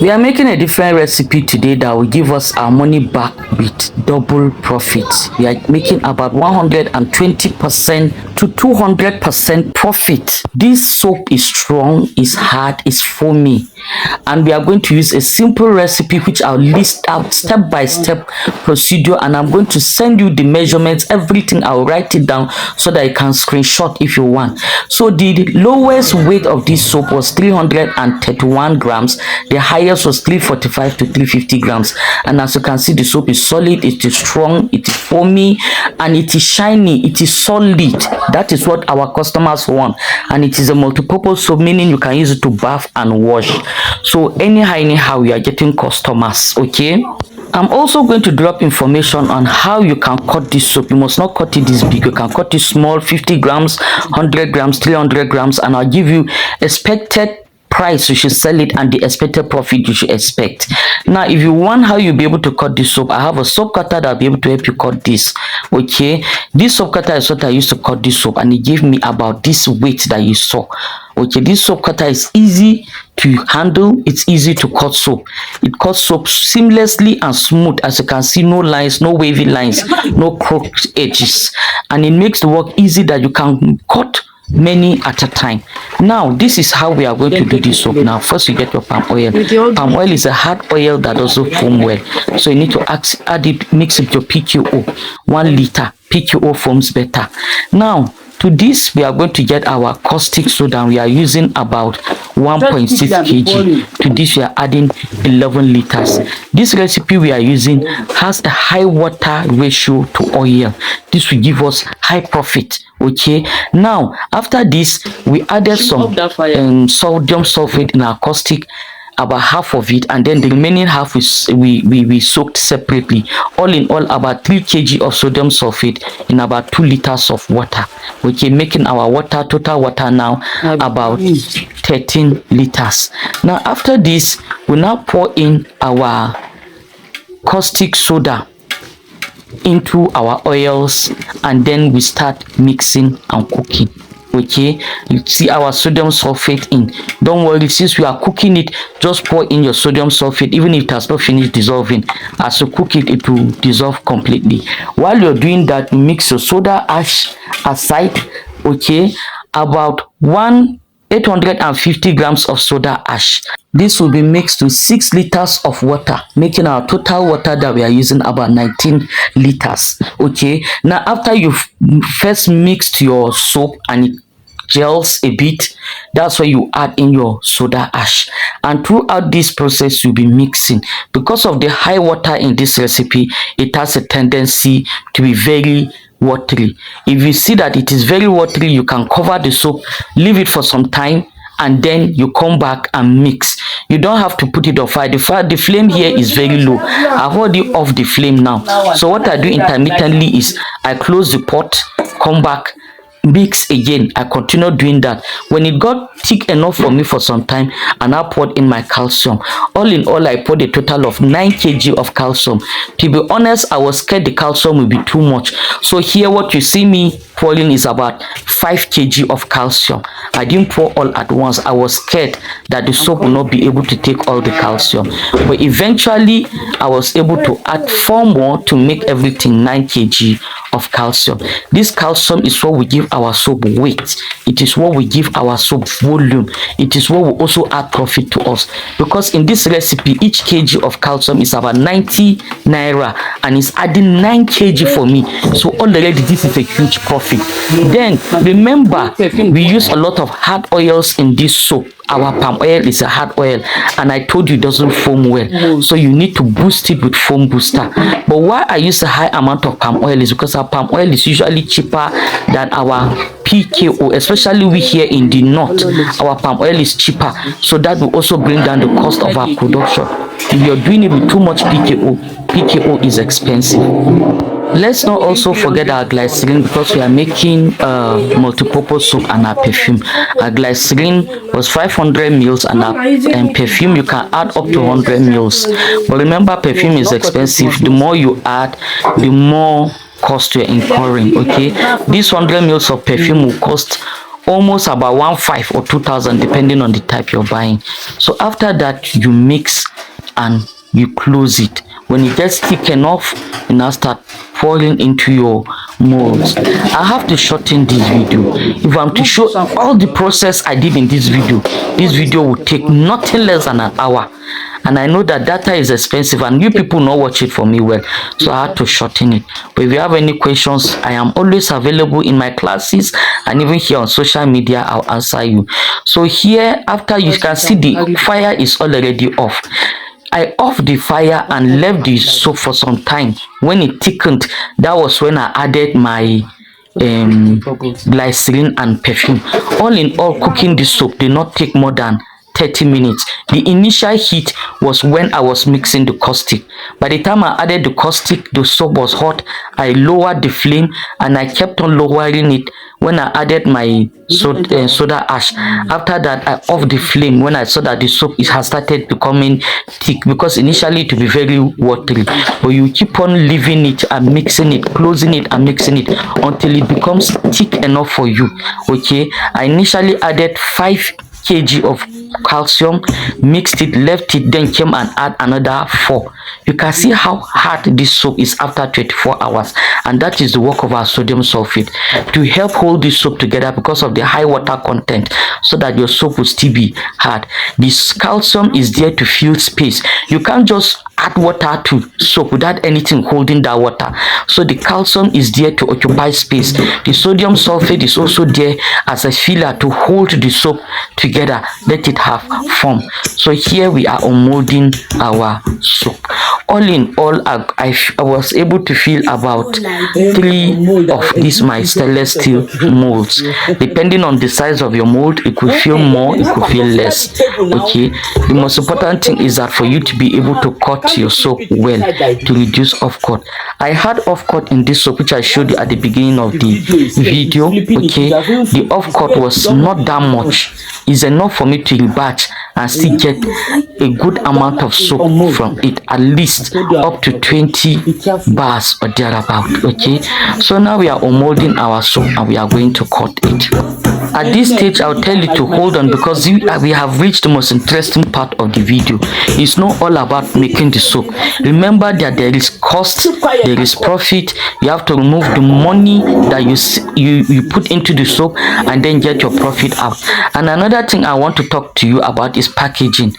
We are making a different recipe today that will give us our money back with double profit. We are making about 120% to 200% profit. This soap is strong, is hard, is foamy, and we are going to use a simple recipe which I'll list out step by step procedure, and I'm going to send you the measurements, everything. I'll write it down so that you can screenshot if you want. So the lowest weight of this soap was 331 grams. The highest was 345 to 350 grams. And as you can see, the soap is solid, it is strong, it is foamy, and it is shiny, it is solid. That is what our customers want. And it is a multi-purpose soap, meaning you can use it to bath and wash. So anyhow we are getting customers. Okay, I'm also going to drop information on how you can cut this soap. You must not cut it this big. You can cut it small, 50 grams, 100 grams, 300 grams, and I'll give you expected price you should sell it and the expected profit you should expect. Now, if you want how you'll be able to cut this soap, I have a soap cutter that'll be able to help you cut this. Okay, this soap cutter is what I used to cut this soap, and it gave me about this weight that you saw. Okay, this soap cutter is easy to handle, it's easy to cut soap. It cuts soap seamlessly and smooth. As you can see, no lines, no wavy lines, no crooked edges, and it makes the work easy that you can cut many at a time. Now, this is how we are going to do this soap. Now, first you get your palm oil. Palm oil is a hard oil that also foam well, so you need to add it, mix it with your PQO. 1 liter PQO foams better. Now, to this we are going to get our caustic soda. We are using about 1.6 kg. To this we are adding 11 liters. This recipe we are using has a high water ratio to oil. This will give us high profit. Okay, now after this we added some sodium sulfate in our caustic, about half of it, and then the remaining half we soaked separately. All in all, about 3 kg of sodium sulfate in about 2 liters of water. Okay, making our water, total water now about 13 liters. Now after this we now pour in our caustic soda into our oils, and then we start mixing and cooking. Okay, you see our sodium sulfate in. Don't worry, since we are cooking it, just pour in your sodium sulfate. Even if it has not finished dissolving, as you cook it, it will dissolve completely. While you're doing that, mix your soda ash aside. Okay, about 850 grams of soda ash. This will be mixed to 6 liters of water, making our total water that we are using about 19 liters. Okay, now after you've first mixed your soap and it gels a bit, that's where you add in your soda ash, and throughout this process you'll be mixing. Because of the high water in this recipe, it has a tendency to be very watery. If you see that it is very watery, you can cover the soap, leave it for some time, and then you come back and mix. You don't have to put it off fire. The flame here is very low. I've already off the flame now. So what I do intermittently is I close the pot, come back, mix again. I continue doing that. When it got thick enough for me for some time, and I poured in my calcium. All in all, I poured a total of 9 kg of calcium. To be honest, I was scared the calcium will be too much. So here what you see me pouring is about 5 kg of calcium. I didn't pour all at once. I was scared that the soap will not be able to take all the calcium. But eventually, I was able to add 4 more to make everything 9 kg of calcium. This calcium is what we give our soap weight. It is what we give our soap volume. It is what will also add profit to us, because in this recipe each kg of calcium is about 90 naira, and it's adding 9 kg for me. So already this is a huge profit. Then remember, we use a lot of hard oils in this soap. Our palm oil is a hard oil, and I told you it doesn't foam well, so you need to boost it with foam booster. But why I use a high amount of palm oil is because our palm oil is usually cheaper than our PKO, especially we here in the north. Our palm oil is cheaper, so that will also bring down the cost of our production. If you're doing it with too much PKO is expensive. Let's not also forget our glycerin, because we are making multi-purpose soap and our perfume. Our glycerin was 500 mils, and our perfume you can add up to 100 mils. But remember, perfume is expensive. The more you add, the more cost you're incurring. Okay, this 100 mils of perfume will cost almost about 1,500 or 2,000 depending on the type you're buying. So after that, you mix and you close it. When it gets thick enough, you now start pouring into your molds. I have to shorten this video. If I'm to show all the process I did in this video will take nothing less than an hour. And I know that data is expensive and you people not watch it for me well, so I had to shorten it. But if you have any questions, I am always available in my classes and even here on social media. I'll answer you. So here, after, you can see the fire is already off. I off the fire and left the soap for some time. When it thickened, that was when I added my glycerin and perfume. All in all, cooking the soap did not take more than 30 minutes. The initial heat was when I was mixing the caustic. By the time I added the caustic, the soap was hot. I lowered the flame and I kept on lowering it when I added my soda ash. After that, I off the flame when I saw that the soap has started becoming thick, because initially it will be very watery, but you keep on leaving it and mixing it, closing it and mixing it until it becomes thick enough for you. Okay, I initially added 5 kg of calcium, mixed it, left it, then came and add another 4. You can see how hard this soap is after 24 hours, and that is the work of our sodium sulfate to help hold this soap together because of the high water content, so that your soap will still be hard. This calcium is there to fill space. You can't just add water to soap without anything holding that water, so the calcium is there to occupy space. The sodium sulfate is also there as a filler to hold the soap together, let it have form. So here we are molding our soap. All in all, I was able to fill about 3 of these my stainless steel molds. Depending on the size of your mold, it could feel more, it could feel less. Okay, the most important thing is that for you to be able to cut your soap well to reduce off cut. I had off cut in this soap, which I showed you at the beginning of the video. Okay, the off cut was not that much. It's enough for me to rebatch and still get a good amount of soap from it, at least up to 20 bars or thereabout. Okay, so now we are molding our soap and we are going to cut it. At this stage, I'll tell you to hold on, because we have reached the most interesting part of the video. It's not all about making the soap. Remember that there is cost, there is profit. You have to remove the money that you put into the soap and then get your profit out. And another thing I want to talk to you about is packaging.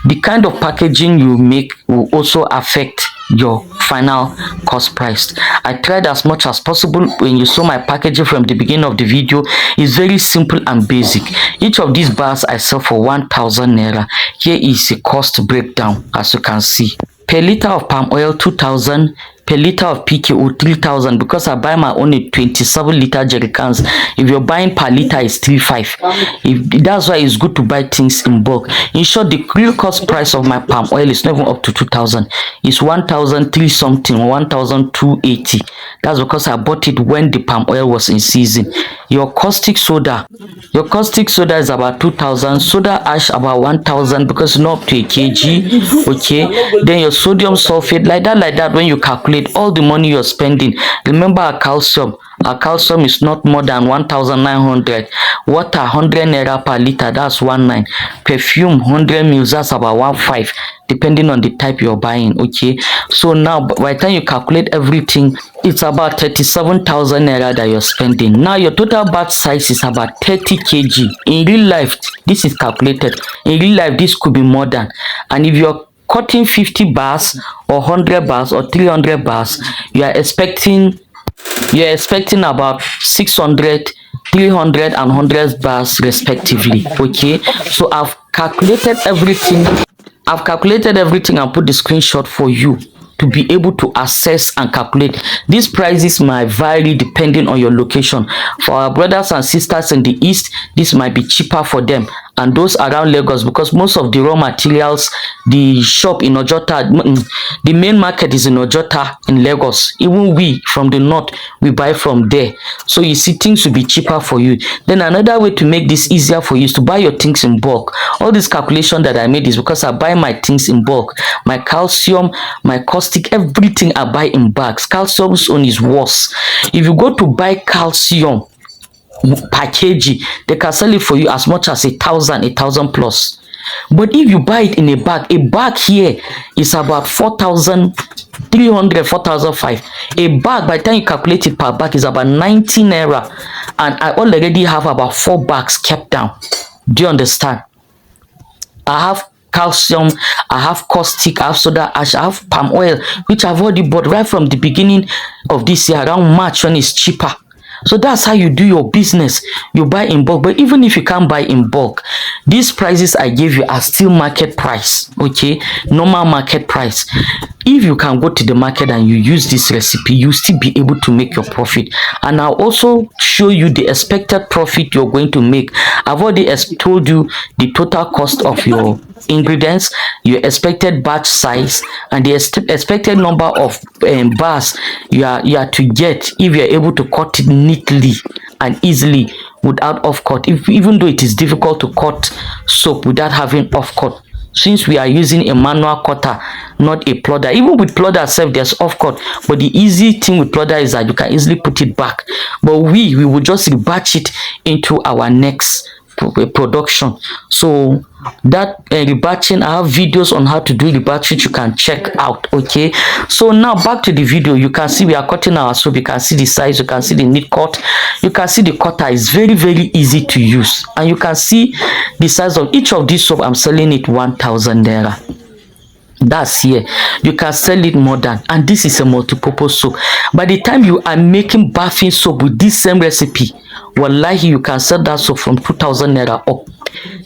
The kind of packaging you make will also affect your final cost price. I tried as much as possible. When you saw my packaging from the beginning of the video, it's very simple and basic. Each of these bars I sell for 1,000 naira. Here is a cost breakdown, as you can see. Per liter of palm oil, 2,000. Per liter of PKO, 3,000, because I buy my own 27-liter jerry cans. If you're buying per liter, it's 3,500. That's why it's good to buy things in bulk. In short, the real cost price of my palm oil is not even up to 2,000. It's 1,003 something, 1,280. That's because I bought it when the palm oil was in season. Your caustic soda is about 2,000. Soda ash about 1,000, because it's not up to a kg. Okay, then your sodium sulfate, like that. When you calculate all the money you're spending, remember our calcium is not more than 1,900. Water 100 naira per liter, that's 19. Perfume 100 mils, that's about 15, depending on the type you're buying. Okay, so now by the time you calculate everything, it's about 37,000 naira that you're spending. Now your total batch size is about 30 kg. In real life, this is calculated. In real life, this could be more than. And if you're cutting 50 bars or 100 bars or 300 bars, you're expecting about 600, 300 and 100 bars respectively. Okay, so I've calculated everything and put the screenshot for you to be able to assess and calculate. These prices might vary depending on your location. For our brothers and sisters in the east, this might be cheaper for them, and those around Lagos, because most of the raw materials, the shop in Ojota, the main market is in Ojota in Lagos. Even we from the north, we buy from there. So you see, things will be cheaper for you. Then another way to make this easier for you is to buy your things in bulk. All this calculation that I made is because I buy my things in bulk. My calcium, my caustic, everything I buy in bags. Calcium's own is worse. If you go to buy calcium per kg, they can sell it for you as much as 1,000 plus. But if you buy it in a bag here is about 4,300, 4,500. A bag, by the time you calculate it per bag, is about 90 naira. And I already have about 4 bags kept down. Do you understand? I have calcium, I have caustic, I have soda ash, I have palm oil, which I've already bought right from the beginning of this year, around March, when it's cheaper. So that's how you do your business. You buy in bulk. But even if you can't buy in bulk, these prices I gave you are still market price. Okay, normal market price. If you can go to the market and you use this recipe, you still be able to make your profit. And I'll also show you the expected profit you're going to make. I've already told you the total cost of your ingredients, your expected batch size, and the expected number of bars you are to get if you're able to cut it neatly and easily without off cut. Even though it is difficult to cut soap without having off cut, since we are using a manual cutter, not a plodder. Even with plodder itself, there's off cut, but the easy thing with plodder is that you can easily put it back. But we will just rebatch it into our next production. So that rebatching, I have videos on how to do rebatching, you can check out. Okay, so now back to the video. You can see we are cutting our soap. You can see the size, you can see the neat cut, you can see the cutter is very easy to use, and you can see the size of each of these soap. I'm selling it 1,000 naira. That's here. You can sell it more than, and this is a multi-purpose soap. By the time you are making bathing soap with this same recipe, wallahi, you can sell that soap from 2,000 naira up.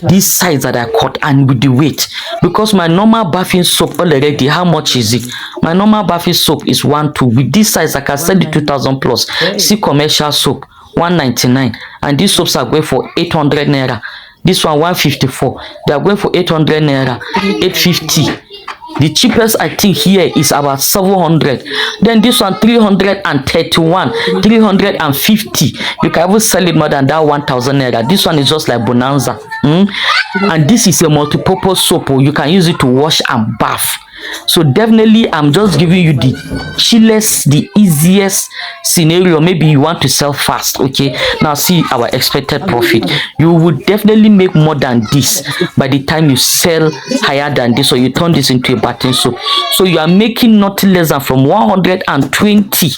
This size that I cut, and with the weight, because my normal bathing soap already, how much is it? My normal bathing soap is 1,200. With this size, I can sell it 2,000 plus. See commercial soap 199, and these soaps are going for 800 naira. This one 154. They are going for 800 naira, 850. The cheapest I think here is about 700. Then this one 331, 350. You can even sell it more than that 1,000 naira. This one is just like bonanza. And this is a multi-purpose soap. You can use it to wash and bath. So definitely, I'm just giving you the chillest, the easiest scenario. Maybe you want to sell fast. Okay, now see our expected profit. You would definitely make more than this by the time you sell higher than this, or you turn this into a bathing soap. So you are making nothing less than from 120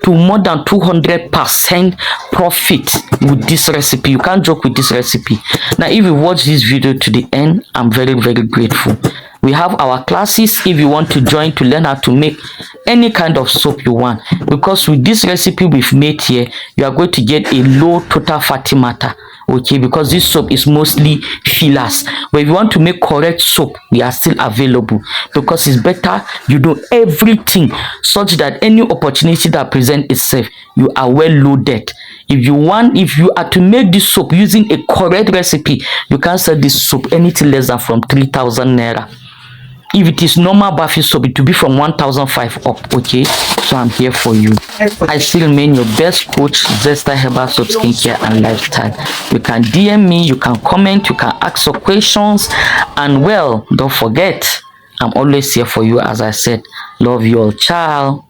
to more than 200% profit with this recipe. You can't joke with this recipe. Now, if you watch this video to the end, I'm very grateful. We have our classes if you want to join to learn how to make any kind of soap you want, because with this recipe we've made here, you are going to get a low total fatty matter. Okay, because this soap is mostly fillers. But if you want to make correct soap, we are still available, because it's better you do everything such that any opportunity that presents itself, you are well loaded. If you are to make this soap using a correct recipe, you can sell this soap anything less than from 3,000 naira. If it is normal bathing soap, it will be from 1,500 up. Okay, so I'm here for you. I still remain your best coach, ZESTA Herbal Soap Skincare and Lifestyle. You can DM me, you can comment, you can ask your questions, and well, don't forget, I'm always here for you. As I said, love you all. Ciao.